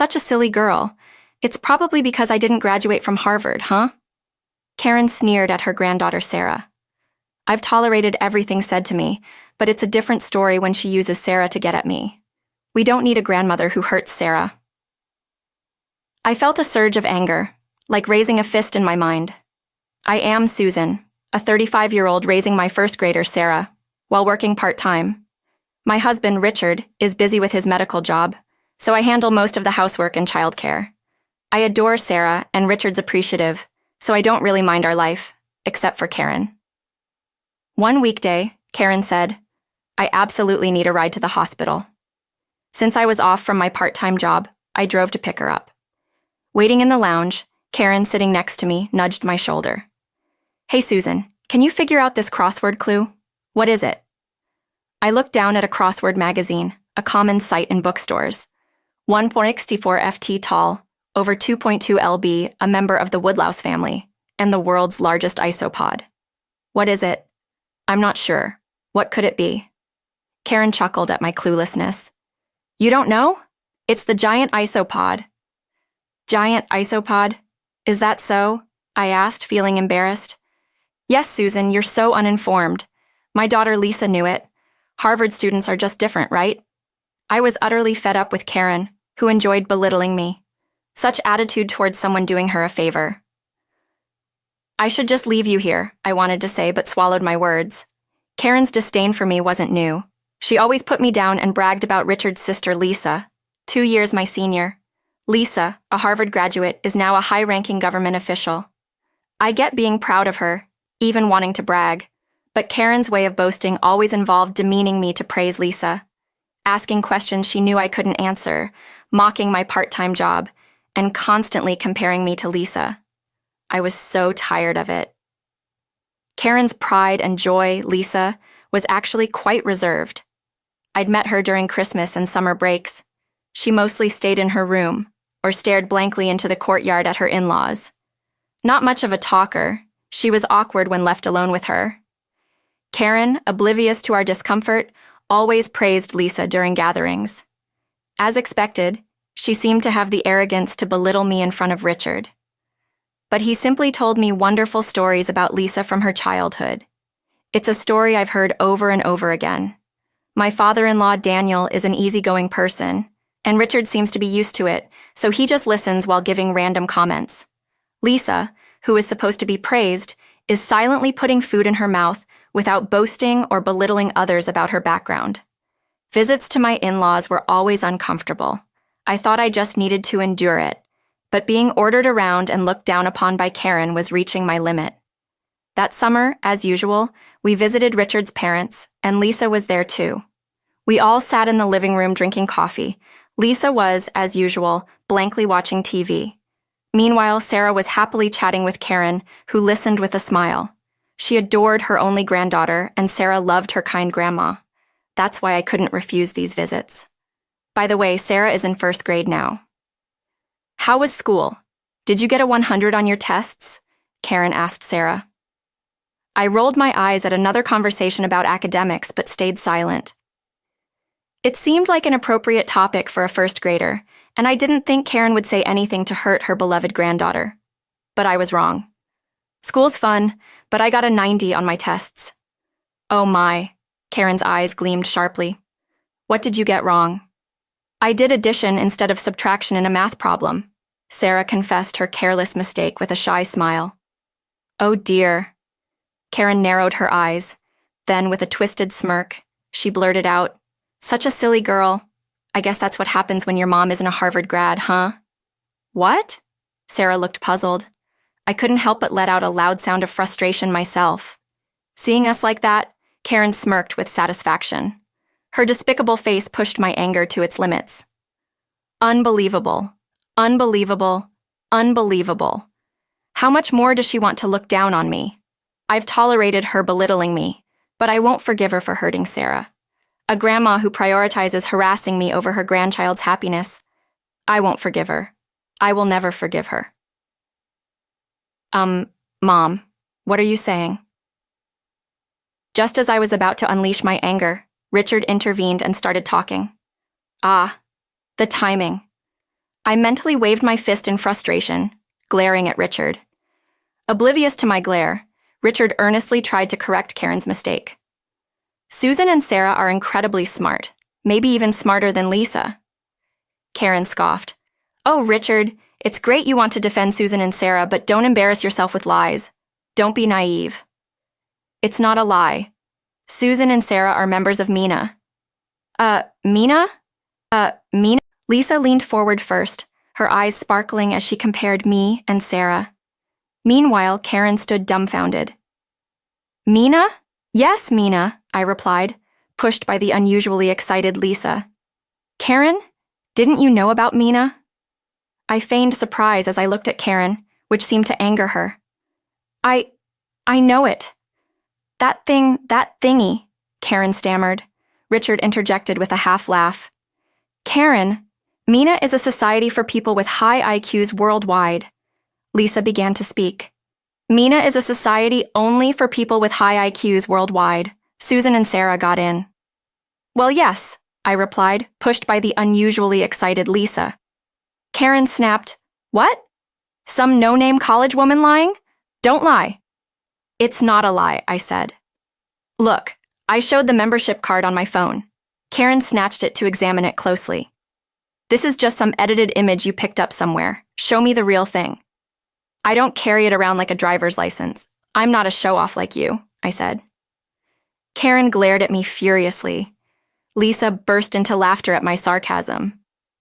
such a silly girl. It's probably because I didn't graduate from Harvard, huh? Karen sneered at her granddaughter Sarah. I've tolerated everything said to me, but it's a different story when she uses Sarah to get at me. We don't need a grandmother who hurts Sarah. I felt a surge of anger, like raising a fist in my mind. I am Susan, a 35-year-old raising my first grader, Sarah, while working part-time. My husband, Richard, is busy with his medical job, so I handle most of the housework and childcare. I adore Sarah, and Richard's appreciative, so I don't really mind our life, except for Karen. One weekday, Karen said, I absolutely need a ride to the hospital. Since I was off from my part-time job, I drove to pick her up. Waiting in the lounge, Karen, sitting next to me, nudged my shoulder. Hey, Susan, can you figure out this crossword clue? What is it? I looked down at a crossword magazine, a common sight in bookstores. 1.64 ft tall, over 2.2 lb, a member of the woodlouse family, and the world's largest isopod. What is it? I'm not sure. What could it be? Karen chuckled at my cluelessness. You don't know? It's the giant isopod. Giant isopod? Is that so? I asked, feeling embarrassed. Yes, Susan, you're so uninformed. My daughter Lisa knew it. Harvard students are just different, right? I was utterly fed up with Karen, who enjoyed belittling me. Such attitude towards someone doing her a favor. I should just leave you here, I wanted to say, but swallowed my words. Karen's disdain for me wasn't new. She always put me down and bragged about Richard's sister Lisa, 2 years my senior. Lisa, a Harvard graduate, is now a high-ranking government official. I get being proud of her, even wanting to brag, but Karen's way of boasting always involved demeaning me to praise Lisa, asking questions she knew I couldn't answer, mocking my part-time job, and constantly comparing me to Lisa. I was so tired of it. Karen's pride and joy, Lisa, was actually quite reserved. I'd met her during Christmas and summer breaks. She mostly stayed in her room, or stared blankly into the courtyard at her in-laws. Not much of a talker, she was awkward when left alone with her. Karen, oblivious to our discomfort, always praised Lisa during gatherings. As expected, she seemed to have the arrogance to belittle me in front of Richard. But he simply told me wonderful stories about Lisa from her childhood. It's a story I've heard over and over again. My father-in-law, Daniel, is an easygoing person, and Richard seems to be used to it, so he just listens while giving random comments. Lisa, who is supposed to be praised, is silently putting food in her mouth without boasting or belittling others about her background. Visits to my in-laws were always uncomfortable. I thought I just needed to endure it, but being ordered around and looked down upon by Karen was reaching my limit. That summer, as usual, we visited Richard's parents, and Lisa was there too. We all sat in the living room drinking coffee. Lisa was, as usual, blankly watching TV. Meanwhile, Sarah was happily chatting with Karen, who listened with a smile. She adored her only granddaughter, and Sarah loved her kind grandma. That's why I couldn't refuse these visits. By the way, Sarah is in first grade now. How was school? Did you get a 100 on your tests? Karen asked Sarah. I rolled my eyes at another conversation about academics, but stayed silent. It seemed like an appropriate topic for a first grader, and I didn't think Karen would say anything to hurt her beloved granddaughter. But I was wrong. School's fun, but I got a 90 on my tests. Oh my, Karen's eyes gleamed sharply. What did you get wrong? I did addition instead of subtraction in a math problem. Sarah confessed her careless mistake with a shy smile. Oh dear. Karen narrowed her eyes. Then, with a twisted smirk, she blurted out, Such a silly girl. I guess that's what happens when your mom isn't a Harvard grad, huh? What? Sarah looked puzzled. I couldn't help but let out a loud sound of frustration myself. Seeing us like that, Karen smirked with satisfaction. Her despicable face pushed my anger to its limits. Unbelievable. Unbelievable. Unbelievable. How much more does she want to look down on me? I've tolerated her belittling me, but I won't forgive her for hurting Sarah. A grandma who prioritizes harassing me over her grandchild's happiness. I won't forgive her. I will never forgive her. Mom, what are you saying? Just as I was about to unleash my anger, Richard intervened and started talking. Ah, the timing. I mentally waved my fist in frustration, glaring at Richard. Oblivious to my glare, Richard earnestly tried to correct Karen's mistake. Susan and Sarah are incredibly smart, maybe even smarter than Lisa. Karen scoffed. Oh, Richard, it's great you want to defend Susan and Sarah, but don't embarrass yourself with lies. Don't be naive. It's not a lie. Susan and Sarah are members of Mina. Mina? Mina? Lisa leaned forward first, her eyes sparkling as she compared me and Sarah. Meanwhile, Karen stood dumbfounded. Mina? Yes, Mina, I replied, pushed by the unusually excited Lisa. Karen, didn't you know about Mina? I feigned surprise as I looked at Karen, which seemed to anger her. I know it. That thingy, Karen stammered. Richard interjected with a half laugh. Karen, Mina is a society for people with high IQs worldwide. Lisa began to speak. Mina is a society only for people with high IQs worldwide. Susan and Sarah got in. Well, yes, I replied, pushed by the unusually excited Lisa. Karen snapped, What? Some no-name college woman lying? Don't lie. It's not a lie, I said. Look, I showed the membership card on my phone. Karen snatched it to examine it closely. This is just some edited image you picked up somewhere. Show me the real thing. I don't carry it around like a driver's license. I'm not a show-off like you, I said. Karen glared at me furiously. Lisa burst into laughter at my sarcasm.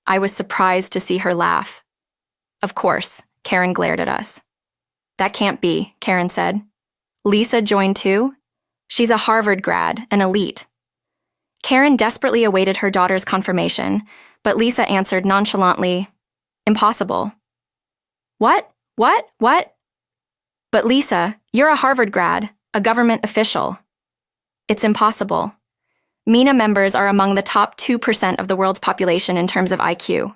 I was surprised to see her laugh. Of course, Karen glared at us. That can't be, Karen said. Lisa joined too? She's a Harvard grad, an elite. Karen desperately awaited her daughter's confirmation, but Lisa answered nonchalantly, Impossible. What? But Lisa, you're a Harvard grad, a government official. It's impossible. Mina members are among the top 2% of the world's population in terms of IQ.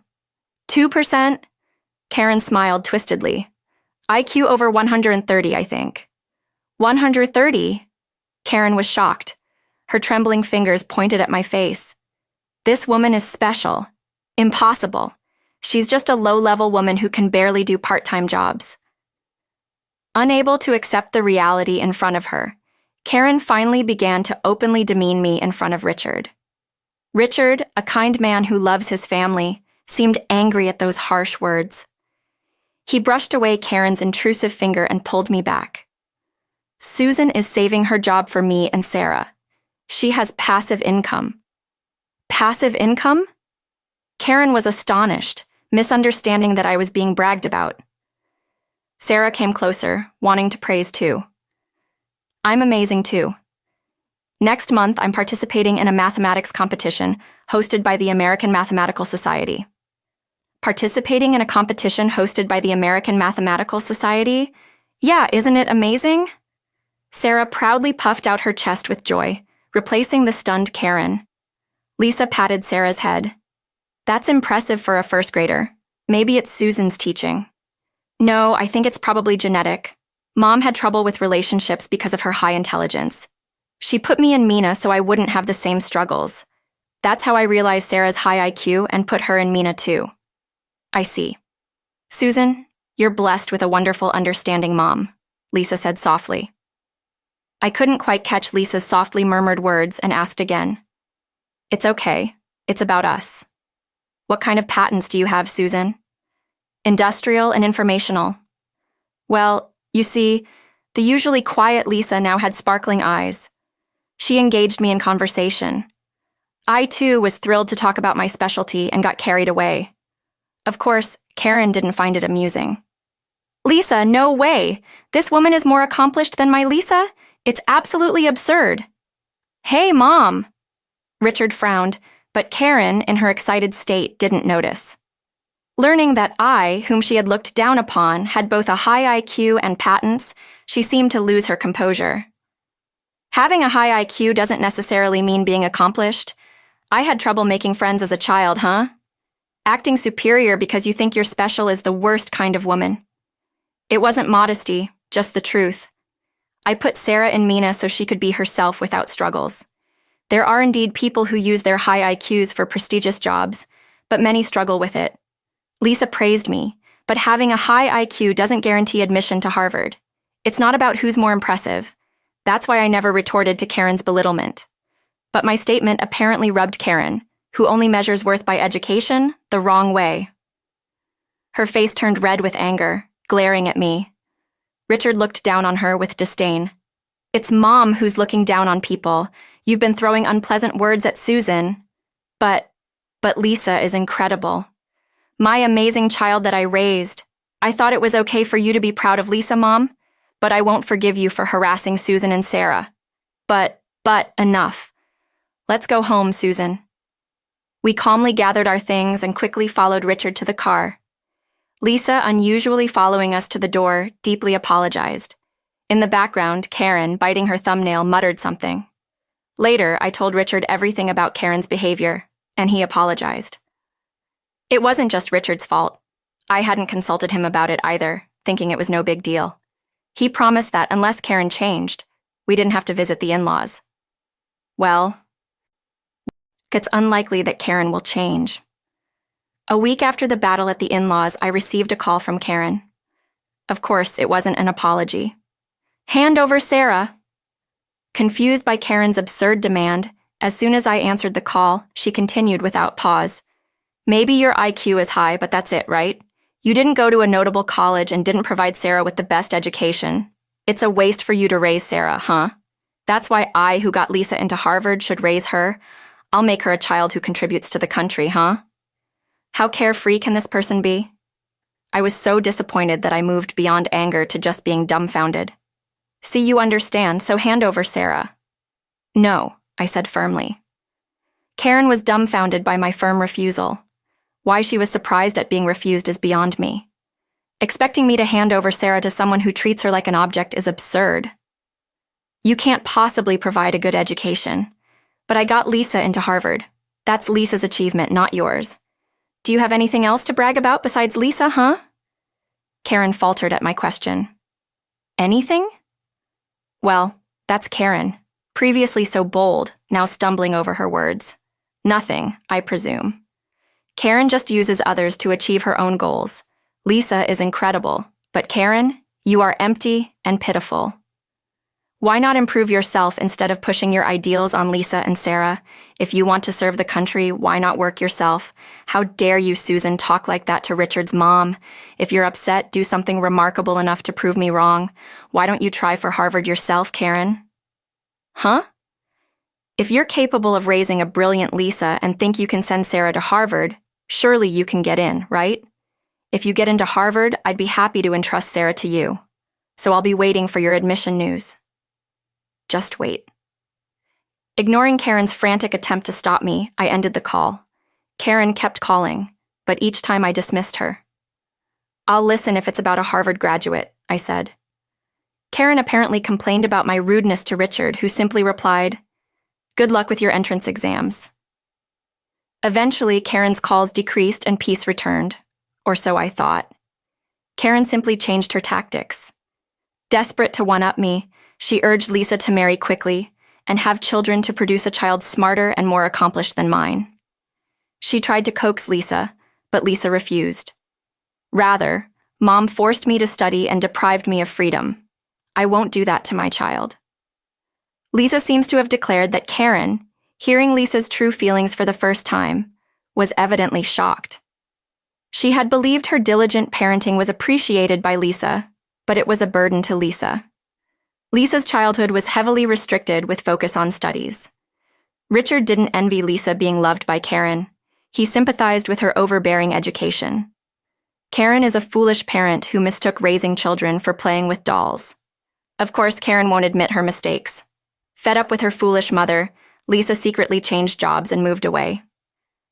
2%? Karen smiled twistedly. IQ over 130, I think. 130? Karen was shocked. Her trembling fingers pointed at my face. This woman is special. Impossible. She's just a low-level woman who can barely do part-time jobs. Unable to accept the reality in front of her, Karen finally began to openly demean me in front of Richard. Richard, a kind man who loves his family, seemed angry at those harsh words. He brushed away Karen's intrusive finger and pulled me back. Susan is saving her job for me and Sarah. She has passive income. Passive income? Karen was astonished, misunderstanding that I was being bragged about. Sarah came closer, wanting to praise too. I'm amazing too. Next month, I'm participating in a mathematics competition hosted by the American Mathematical Society. Participating in a competition hosted by the American Mathematical Society? Yeah, isn't it amazing? Sarah proudly puffed out her chest with joy, replacing the stunned Karen. Lisa patted Sarah's head. That's impressive for a first grader. Maybe it's Susan's teaching. No, I think it's probably genetic. Mom had trouble with relationships because of her high intelligence. She put me in Mina so I wouldn't have the same struggles. That's how I realized Sarah's high IQ and put her in Mina too. I see. Susan, you're blessed with a wonderful, understanding mom, Lisa said softly. I couldn't quite catch Lisa's softly murmured words and asked again. It's okay. It's about us. What kind of patents do you have, Susan? Industrial and informational. Well, you see, the usually quiet Lisa now had sparkling eyes. She engaged me in conversation. I, too, was thrilled to talk about my specialty and got carried away. Of course, Karen didn't find it amusing. Lisa, no way! This woman is more accomplished than my Lisa? It's absolutely absurd. Hey, Mom! Richard frowned, but Karen, in her excited state, didn't notice. Learning that I, whom she had looked down upon, had both a high IQ and patents, she seemed to lose her composure. Having a high IQ doesn't necessarily mean being accomplished. I had trouble making friends as a child, huh? Acting superior because you think you're special is the worst kind of woman. It wasn't modesty, just the truth. I put Sarah in Mina so she could be herself without struggles. There are indeed people who use their high IQs for prestigious jobs, but many struggle with it. Lisa praised me, but having a high IQ doesn't guarantee admission to Harvard. It's not about who's more impressive. That's why I never retorted to Karen's belittlement. But my statement apparently rubbed Karen, who only measures worth by education, the wrong way. Her face turned red with anger, glaring at me. Richard looked down on her with disdain. It's Mom who's looking down on people. You've been throwing unpleasant words at Susan. But Lisa is incredible. My amazing child that I raised. I thought it was okay for you to be proud of Lisa, Mom, but I won't forgive you for harassing Susan and Sarah. But enough. Let's go home, Susan. We calmly gathered our things and quickly followed Richard to the car. Lisa, unusually following us to the door, deeply apologized. In the background, Karen, biting her thumbnail, muttered something. Later, I told Richard everything about Karen's behavior, and he apologized. It wasn't just Richard's fault. I hadn't consulted him about it either, thinking it was no big deal. He promised that unless Karen changed, we didn't have to visit the in-laws. Well, it's unlikely that Karen will change. A week after the battle at the in-laws, I received a call from Karen. Of course, it wasn't an apology. Hand over Sarah. Confused by Karen's absurd demand, as soon as I answered the call, she continued without pause. Maybe your IQ is high, but that's it, right? You didn't go to a notable college and didn't provide Sarah with the best education. It's a waste for you to raise Sarah, huh? That's why I, who got Lisa into Harvard, should raise her. I'll make her a child who contributes to the country, huh? How carefree can this person be? I was so disappointed that I moved beyond anger to just being dumbfounded. See, you understand, so hand over Sarah. No, I said firmly. Karen was dumbfounded by my firm refusal. Why she was surprised at being refused is beyond me. Expecting me to hand over Sarah to someone who treats her like an object is absurd. You can't possibly provide a good education. But I got Lisa into Harvard. That's Lisa's achievement, not yours. Do you have anything else to brag about besides Lisa, huh? Karen faltered at my question. Anything? Well, that's Karen, previously so bold, now stumbling over her words. Nothing, I presume. Karen just uses others to achieve her own goals. Lisa is incredible, but Karen, you are empty and pitiful. Why not improve yourself instead of pushing your ideals on Lisa and Sarah? If you want to serve the country, why not work yourself? How dare you, Susan, talk like that to Richard's mom? If you're upset, do something remarkable enough to prove me wrong. Why don't you try for Harvard yourself, Karen? Huh? If you're capable of raising a brilliant Lisa and think you can send Sarah to Harvard, surely you can get in, right? If you get into Harvard, I'd be happy to entrust Sarah to you. So I'll be waiting for your admission news. Just wait. Ignoring Karen's frantic attempt to stop me, I ended the call. Karen kept calling, but each time I dismissed her. I'll listen if it's about a Harvard graduate, I said. Karen apparently complained about my rudeness to Richard, who simply replied, "Good luck with your entrance exams." Eventually, Karen's calls decreased and peace returned, or so I thought. Karen simply changed her tactics. Desperate to one-up me, she urged Lisa to marry quickly and have children to produce a child smarter and more accomplished than mine. She tried to coax Lisa, but Lisa refused. Rather, Mom forced me to study and deprived me of freedom. I won't do that to my child. Lisa seems to have declared that Karen, hearing Lisa's true feelings for the first time, was evidently shocked. She had believed her diligent parenting was appreciated by Lisa, but it was a burden to Lisa. Lisa's childhood was heavily restricted with focus on studies. Richard didn't envy Lisa being loved by Karen. He sympathized with her overbearing education. Karen is a foolish parent who mistook raising children for playing with dolls. Of course, Karen won't admit her mistakes. Fed up with her foolish mother, Lisa secretly changed jobs and moved away.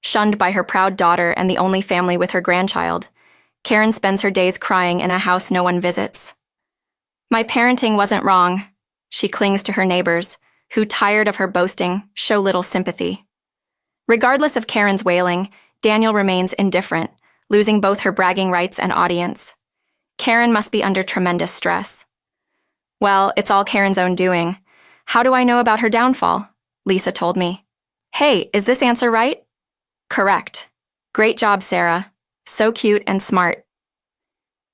Shunned by her proud daughter and the only family with her grandchild, Karen spends her days crying in a house no one visits. My parenting wasn't wrong. She clings to her neighbors, who, tired of her boasting, show little sympathy. Regardless of Karen's wailing, Daniel remains indifferent, losing both her bragging rights and audience. Karen must be under tremendous stress. Well, it's all Karen's own doing. How do I know about her downfall? Lisa told me. Hey, is this answer right? Correct. Great job, Sarah. So cute and smart.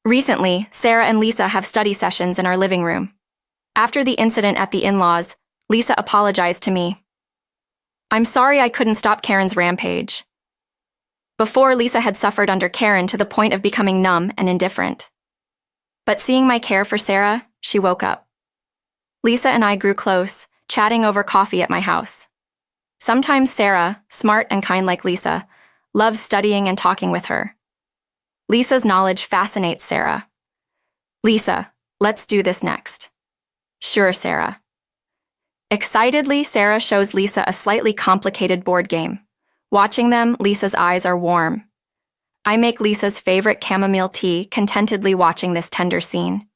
Recently, Sarah and Lisa have study sessions in our living room. After the incident at the in-laws, Lisa apologized to me. I'm sorry I couldn't stop Karen's rampage. Before, Lisa had suffered under Karen to the point of becoming numb and indifferent. But seeing my care for Sarah, she woke up. Lisa and I grew close, chatting over coffee at my house. Sometimes Sarah, smart and kind like Lisa, loves studying and talking with her. Lisa's knowledge fascinates Sarah. Lisa, let's do this next. Sure, Sarah. Excitedly, Sarah shows Lisa a slightly complicated board game. Watching them, Lisa's eyes are warm. I make Lisa's favorite chamomile tea, contentedly watching this tender scene.